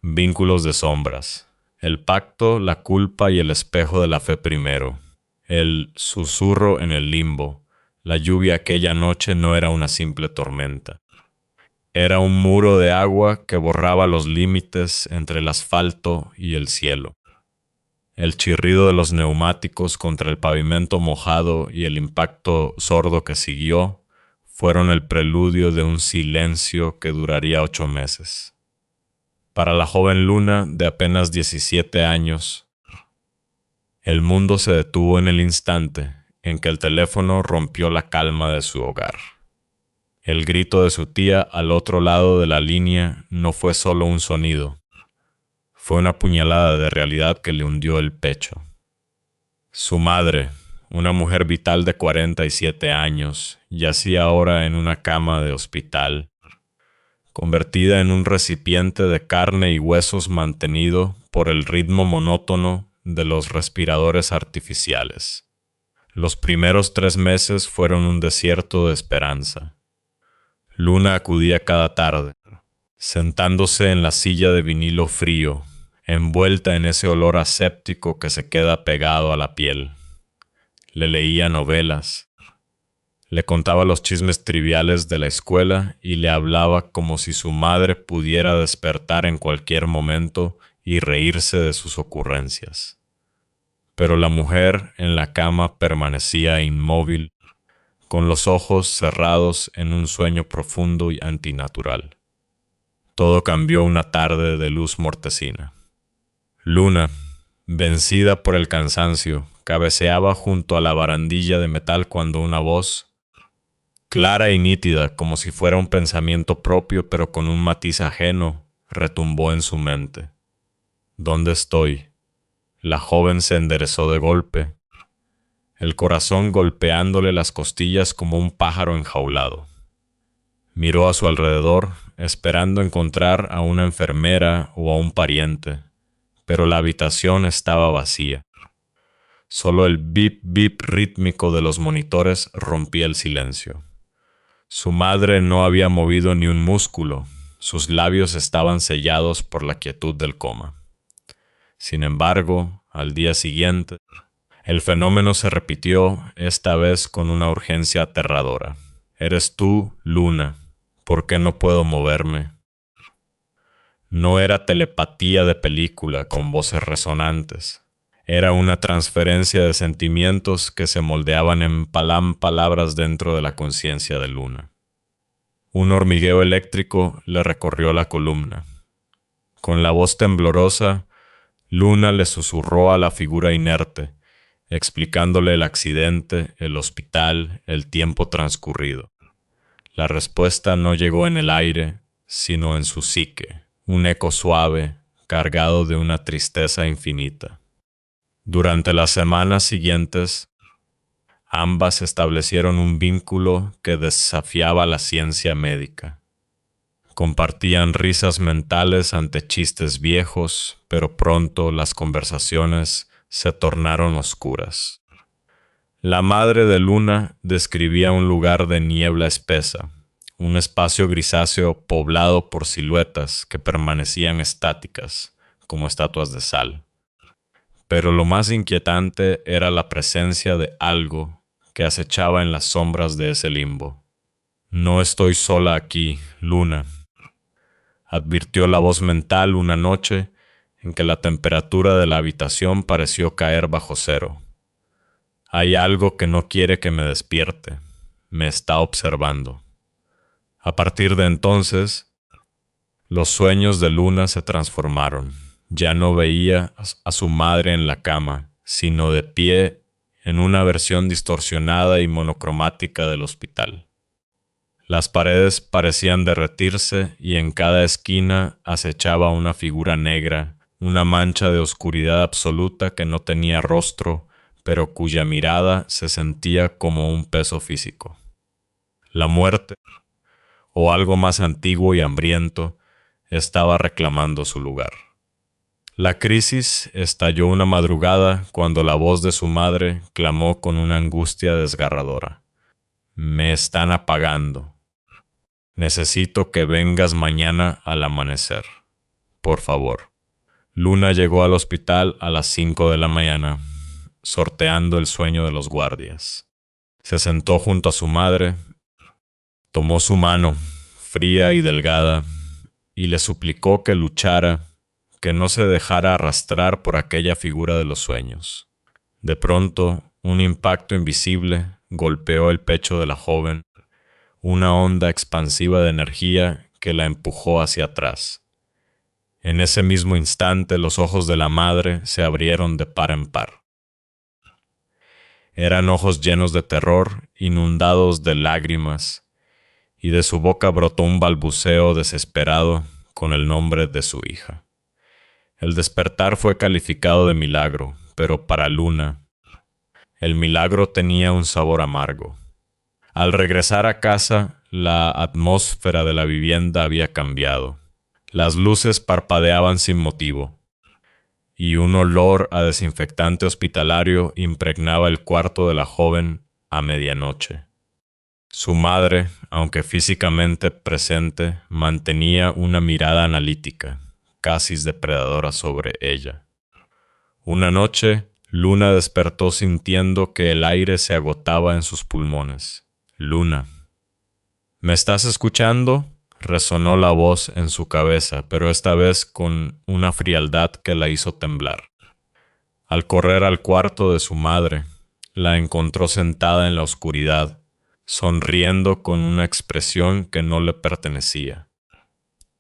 Vínculos de sombras. El pacto, la culpa y el espejo de la fe primero. El susurro en el limbo. La lluvia aquella noche no era una simple tormenta. Era un muro de agua que borraba los límites entre el asfalto y el cielo. El chirrido de los neumáticos contra el pavimento mojado y el impacto sordo que siguió fueron el preludio de un silencio que duraría 8 meses. Para la joven Luna, de apenas 17 años, el mundo se detuvo en el instante en que el teléfono rompió la calma de su hogar. El grito de su tía al otro lado de la línea no fue solo un sonido, fue una puñalada de realidad que le hundió el pecho. Su madre, una mujer vital de 47 años, yacía ahora en una cama de hospital, convertida en un recipiente de carne y huesos mantenido por el ritmo monótono de los respiradores artificiales. Los primeros 3 meses fueron un desierto de esperanza. Luna acudía cada tarde, sentándose en la silla de vinilo frío, envuelta en ese olor aséptico que se queda pegado a la piel. Le leía novelas, le contaba los chismes triviales de la escuela y le hablaba como si su madre pudiera despertar en cualquier momento y reírse de sus ocurrencias. Pero la mujer en la cama permanecía inmóvil, con los ojos cerrados en un sueño profundo y antinatural. Todo cambió una tarde de luz mortecina. Luna, vencida por el cansancio, cabeceaba junto a la barandilla de metal cuando una voz, clara y nítida, como si fuera un pensamiento propio pero con un matiz ajeno, retumbó en su mente. ¿Dónde estoy? La joven se enderezó de golpe, el corazón golpeándole las costillas como un pájaro enjaulado. Miró a su alrededor, esperando encontrar a una enfermera o a un pariente, pero la habitación estaba vacía. Solo el bip bip rítmico de los monitores rompía el silencio. Su madre no había movido ni un músculo, sus labios estaban sellados por la quietud del coma. Sin embargo, al día siguiente, el fenómeno se repitió, esta vez con una urgencia aterradora. «¿Eres tú, Luna? ¿Por qué no puedo moverme?» No era telepatía de película con voces resonantes. Era una transferencia de sentimientos que se moldeaban en palabras dentro de la conciencia de Luna. Un hormigueo eléctrico le recorrió la columna. Con la voz temblorosa, Luna le susurró a la figura inerte, explicándole el accidente, el hospital, el tiempo transcurrido. La respuesta no llegó en el aire, sino en su psique, un eco suave, cargado de una tristeza infinita. Durante las semanas siguientes, ambas establecieron un vínculo que desafiaba la ciencia médica. Compartían risas mentales ante chistes viejos, pero pronto las conversaciones se tornaron oscuras. La madre de Luna describía un lugar de niebla espesa, un espacio grisáceo poblado por siluetas que permanecían estáticas, como estatuas de sal. Pero lo más inquietante era la presencia de algo que acechaba en las sombras de ese limbo. «No estoy sola aquí, Luna», advirtió la voz mental una noche en que la temperatura de la habitación pareció caer bajo cero. «Hay algo que no quiere que me despierte. Me está observando». A partir de entonces, los sueños de Luna se transformaron. Ya no veía a su madre en la cama, sino de pie en una versión distorsionada y monocromática del hospital. Las paredes parecían derretirse y en cada esquina acechaba una figura negra, una mancha de oscuridad absoluta que no tenía rostro, pero cuya mirada se sentía como un peso físico. La muerte, o algo más antiguo y hambriento, estaba reclamando su lugar. La crisis estalló una madrugada cuando la voz de su madre clamó con una angustia desgarradora. «Me están apagando. Necesito que vengas mañana al amanecer». por favor. Luna llegó al hospital a las 5 de la mañana, sorteando el sueño de los guardias. Se sentó junto a su madre, tomó su mano, fría y delgada, y le suplicó que luchara, que no se dejara arrastrar por aquella figura de los sueños. De pronto, un impacto invisible golpeó el pecho de la joven, una onda expansiva de energía que la empujó hacia atrás. En ese mismo instante los ojos de la madre se abrieron de par en par. Eran ojos llenos de terror, inundados de lágrimas, y de su boca brotó un balbuceo desesperado con el nombre de su hija. El despertar fue calificado de milagro, pero para Luna, el milagro tenía un sabor amargo. Al regresar a casa, la atmósfera de la vivienda había cambiado. Las luces parpadeaban sin motivo, y un olor a desinfectante hospitalario impregnaba el cuarto de la joven a medianoche. Su madre, aunque físicamente presente, mantenía una mirada analítica, casi depredadora sobre ella. Una noche, Luna despertó sintiendo que el aire se agotaba en sus pulmones. «Luna, ¿me estás escuchando?», resonó la voz en su cabeza, pero esta vez con una frialdad que la hizo temblar. Al correr al cuarto de su madre, la encontró sentada en la oscuridad, sonriendo con una expresión que no le pertenecía.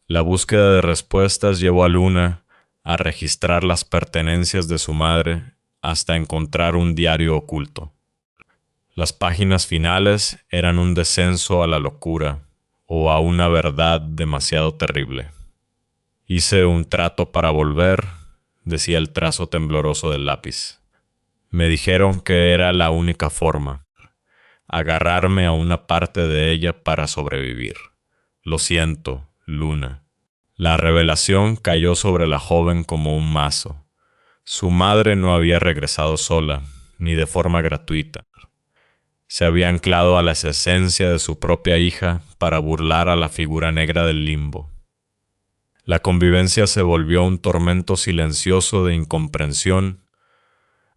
La búsqueda de respuestas llevó a Luna a registrar las pertenencias de su madre hasta encontrar un diario oculto. Las páginas finales eran un descenso a la locura o a una verdad demasiado terrible. «Hice un trato para volver», decía el trazo tembloroso del lápiz. «Me dijeron que era la única forma, agarrarme a una parte de ella para sobrevivir. Lo siento, Luna». La revelación cayó sobre la joven como un mazo. Su madre no había regresado sola, ni de forma gratuita. Se había anclado a la esencia de su propia hija para burlar a la figura negra del limbo. La convivencia se volvió un tormento silencioso de incomprensión,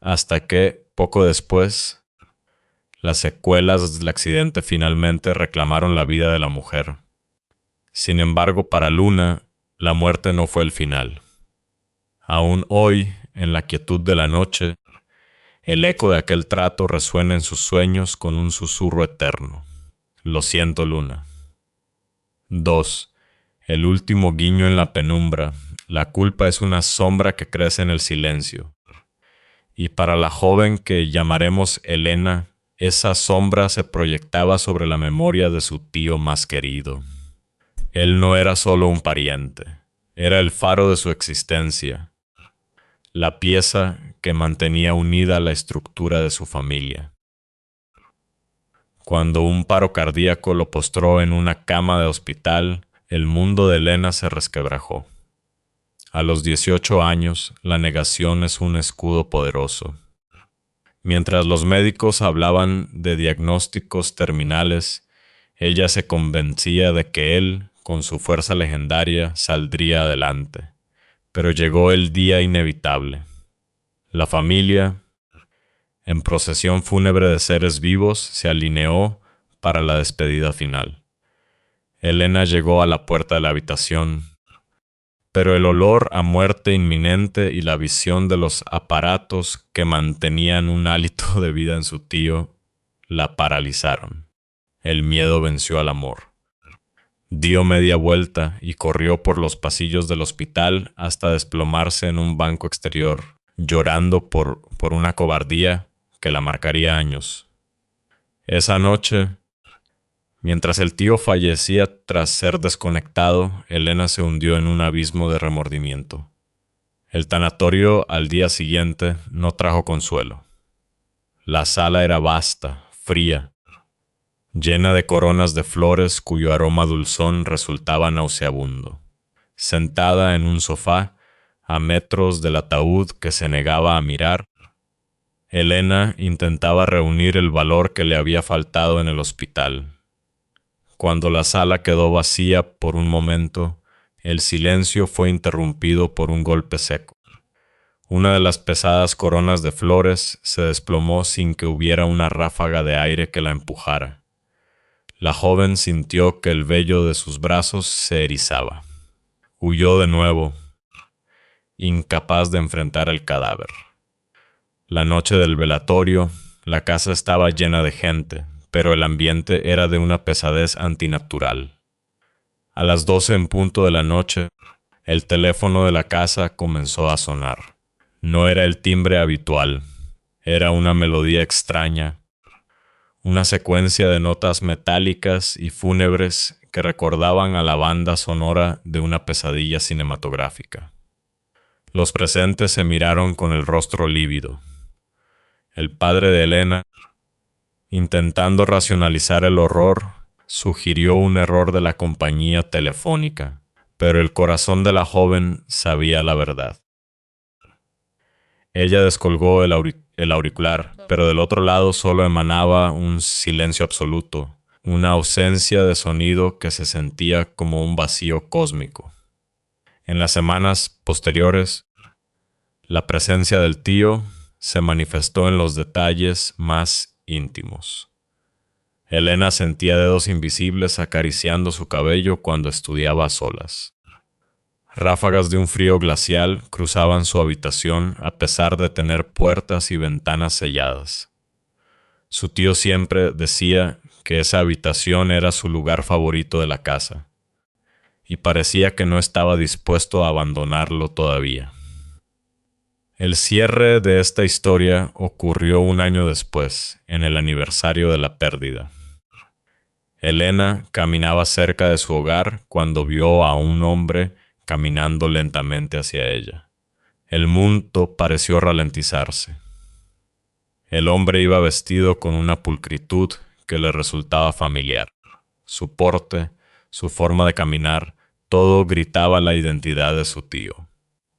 hasta que, poco después, las secuelas del accidente finalmente reclamaron la vida de la mujer. Sin embargo, para Luna, la muerte no fue el final. Aún hoy, en la quietud de la noche, el eco de aquel trato resuena en sus sueños con un susurro eterno. «Lo siento, Luna». 2. El último guiño en la penumbra. La culpa es una sombra que crece en el silencio. Y para la joven que llamaremos Elena, esa sombra se proyectaba sobre la memoria de su tío más querido. Él no era solo un pariente, era el faro de su existencia, la pieza que mantenía unida la estructura de su familia. Cuando un paro cardíaco lo postró en una cama de hospital, el mundo de Elena se resquebrajó. A los 18 años, la negación es un escudo poderoso. Mientras los médicos hablaban de diagnósticos terminales, ella se convencía de que él, con su fuerza legendaria, saldría adelante. Pero llegó el día inevitable. La familia, en procesión fúnebre de seres vivos, se alineó para la despedida final. Elena llegó a la puerta de la habitación, pero el olor a muerte inminente y la visión de los aparatos que mantenían un hálito de vida en su tío la paralizaron. El miedo venció al amor. Dio media vuelta y corrió por los pasillos del hospital hasta desplomarse en un banco exterior, llorando por una cobardía que la marcaría años. Esa noche, mientras el tío fallecía tras ser desconectado, Elena se hundió en un abismo de remordimiento. El tanatorio al día siguiente no trajo consuelo. La sala era vasta, fría, llena de coronas de flores cuyo aroma dulzón resultaba nauseabundo. Sentada en un sofá, a metros del ataúd que se negaba a mirar, Elena intentaba reunir el valor que le había faltado en el hospital. Cuando la sala quedó vacía por un momento, El silencio fue interrumpido por un golpe seco. Una de las pesadas coronas de flores se desplomó sin que hubiera una ráfaga de aire que la empujara. La joven sintió que el vello de sus brazos se erizaba. Huyó de nuevo, incapaz de enfrentar el cadáver. La noche del velatorio, la casa estaba llena de gente, pero el ambiente era de una pesadez antinatural. A las 12 en punto de la noche, el teléfono de la casa comenzó a sonar. No era el timbre habitual, era una melodía extraña, una secuencia de notas metálicas y fúnebres que recordaban a la banda sonora de una pesadilla cinematográfica. Los presentes se miraron con el rostro lívido. El padre de Elena, intentando racionalizar el horror, sugirió un error de la compañía telefónica, pero el corazón de la joven sabía la verdad. Ella descolgó el auricular, pero del otro lado solo emanaba un silencio absoluto, una ausencia de sonido que se sentía como un vacío cósmico. En las semanas posteriores, la presencia del tío se manifestó en los detalles más íntimos. Elena sentía dedos invisibles acariciando su cabello cuando estudiaba a solas. Ráfagas de un frío glacial cruzaban su habitación a pesar de tener puertas y ventanas selladas. Su tío siempre decía que esa habitación era su lugar favorito de la casa, y parecía que no estaba dispuesto a abandonarlo todavía. El cierre de esta historia ocurrió un año después, en el aniversario de la pérdida. Elena caminaba cerca de su hogar cuando vio a un hombre caminando lentamente hacia ella. El mundo pareció ralentizarse. El hombre iba vestido con una pulcritud que le resultaba familiar. Su porte, su forma de caminar, todo gritaba la identidad de su tío.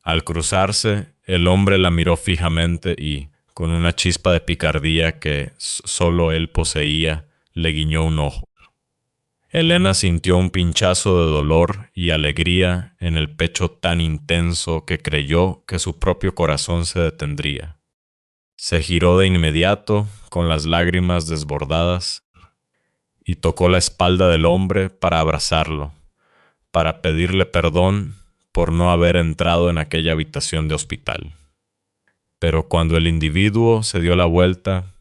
Al cruzarse, el hombre la miró fijamente y, con una chispa de picardía que solo él poseía, le guiñó un ojo. Elena sintió un pinchazo de dolor y alegría en el pecho tan intenso que creyó que su propio corazón se detendría. Se giró de inmediato, con las lágrimas desbordadas, y tocó la espalda del hombre para abrazarlo, para pedirle perdón por no haber entrado en aquella habitación de hospital. Pero cuando el individuo se dio la vuelta,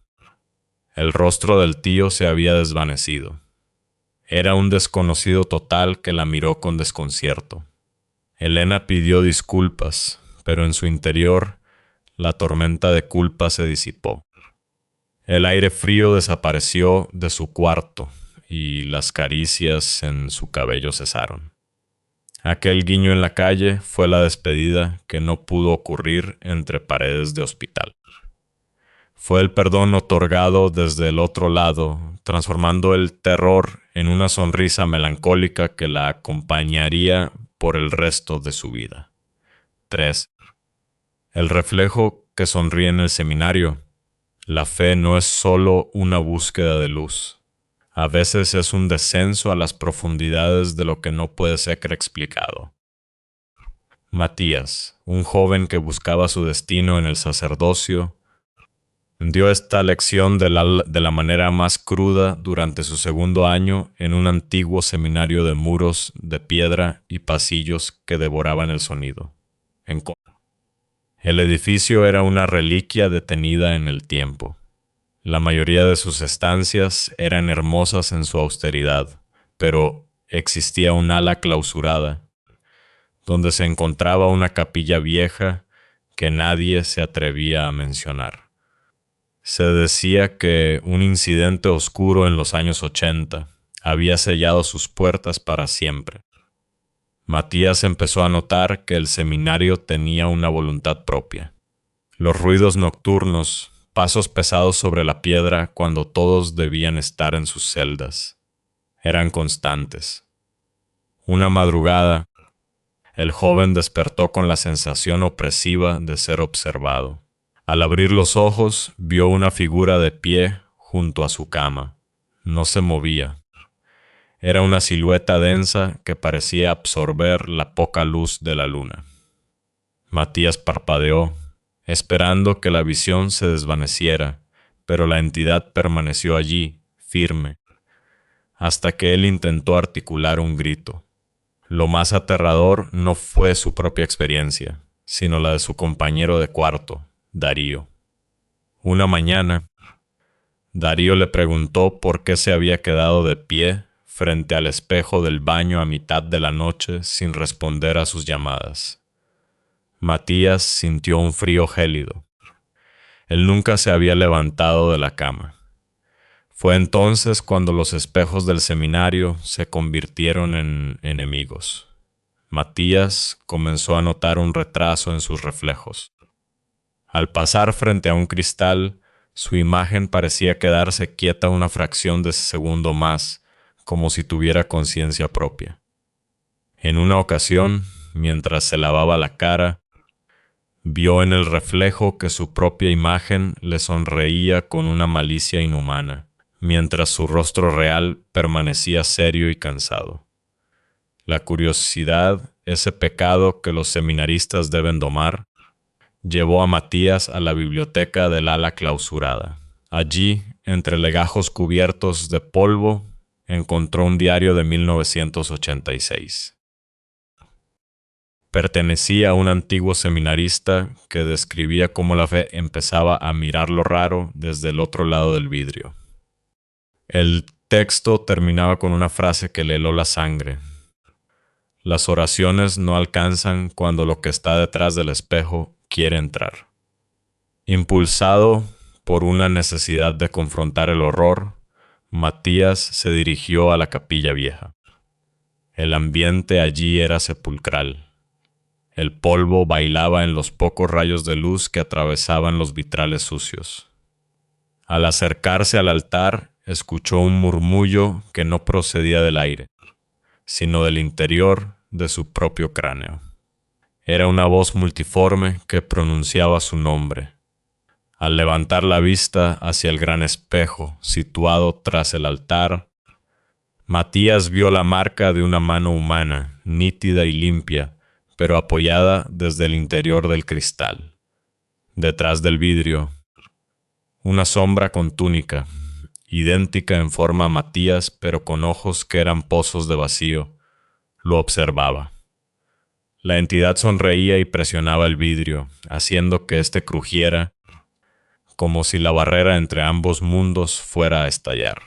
el rostro del tío se había desvanecido. Era un desconocido total que la miró con desconcierto. Elena pidió disculpas, pero en su interior la tormenta de culpa se disipó. El aire frío desapareció de su cuarto y las caricias en su cabello cesaron. Aquel guiño en la calle fue la despedida que no pudo ocurrir entre paredes de hospital. Fue el perdón otorgado desde el otro lado, transformando el terror en una sonrisa melancólica que la acompañaría por el resto de su vida. 3. El reflejo que sonríe en el seminario. La fe no es solo una búsqueda de luz. A veces es un descenso a las profundidades de lo que no puede ser explicado. Matías, un joven que buscaba su destino en el sacerdocio, dio esta lección de la manera más cruda durante su segundo año en un antiguo seminario de muros de piedra y pasillos que devoraban el sonido. El edificio era una reliquia detenida en el tiempo. La mayoría de sus estancias eran hermosas en su austeridad, pero existía un ala clausurada, donde se encontraba una capilla vieja que nadie se atrevía a mencionar. Se decía que un incidente oscuro en los años 80 había sellado sus puertas para siempre. Matías empezó a notar que el seminario tenía una voluntad propia. Los ruidos nocturnos, pasos pesados sobre la piedra cuando todos debían estar en sus celdas, eran constantes. Una madrugada, el joven despertó con la sensación opresiva de ser observado. Al abrir los ojos, vio una figura de pie junto a su cama. No se movía. Era una silueta densa que parecía absorber la poca luz de la luna. Matías parpadeó, esperando que la visión se desvaneciera, pero la entidad permaneció allí, firme, hasta que él intentó articular un grito. Lo más aterrador no fue su propia experiencia, sino la de su compañero de cuarto, Darío. Una mañana, Darío le preguntó por qué se había quedado de pie frente al espejo del baño a mitad de la noche sin responder a sus llamadas. Matías sintió un frío gélido. Él nunca se había levantado de la cama. Fue entonces cuando los espejos del seminario se convirtieron en enemigos. Matías comenzó a notar un retraso en sus reflejos. Al pasar frente a un cristal, su imagen parecía quedarse quieta una fracción de segundo más, como si tuviera conciencia propia. En una ocasión, mientras se lavaba la cara, vio en el reflejo que su propia imagen le sonreía con una malicia inhumana, mientras su rostro real permanecía serio y cansado. La curiosidad, ese pecado que los seminaristas deben domar, llevó a Matías a la biblioteca del ala clausurada. Allí, entre legajos cubiertos de polvo, encontró un diario de 1986. Pertenecía a un antiguo seminarista que describía cómo la fe empezaba a mirar lo raro desde el otro lado del vidrio. El texto terminaba con una frase que le heló la sangre. Las oraciones no alcanzan cuando lo que está detrás del espejo quiere entrar. Impulsado por una necesidad de confrontar el horror, Matías se dirigió a la capilla vieja. El ambiente allí era sepulcral. El polvo bailaba en los pocos rayos de luz que atravesaban los vitrales sucios. Al acercarse al altar, escuchó un murmullo que no procedía del aire, sino del interior de su propio cráneo. Era una voz multiforme que pronunciaba su nombre. Al levantar la vista hacia el gran espejo situado tras el altar, Matías vio la marca de una mano humana, nítida y limpia, pero apoyada desde el interior del cristal. Detrás del vidrio, una sombra con túnica, idéntica en forma a Matías, pero con ojos que eran pozos de vacío, lo observaba. La entidad sonreía y presionaba el vidrio, haciendo que éste crujiera, como si la barrera entre ambos mundos fuera a estallar.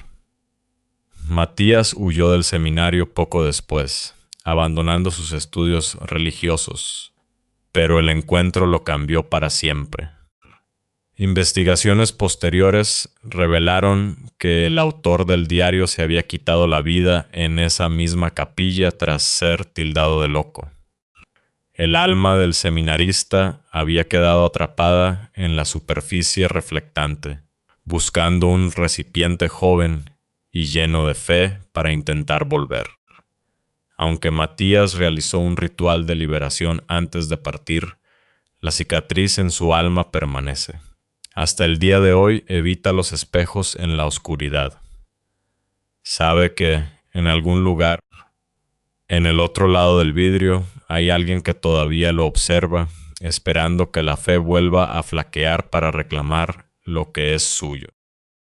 Matías huyó del seminario poco después, abandonando sus estudios religiosos, pero el encuentro lo cambió para siempre. Investigaciones posteriores revelaron que el autor del diario se había quitado la vida en esa misma capilla tras ser tildado de loco. El alma del seminarista había quedado atrapada en la superficie reflectante, buscando un recipiente joven y lleno de fe para intentar volver. Aunque Matías realizó un ritual de liberación antes de partir, la cicatriz en su alma permanece. Hasta el día de hoy evita los espejos en la oscuridad. Sabe que en algún lugar, en el otro lado del vidrio, hay alguien que todavía lo observa, esperando que la fe vuelva a flaquear para reclamar lo que es suyo.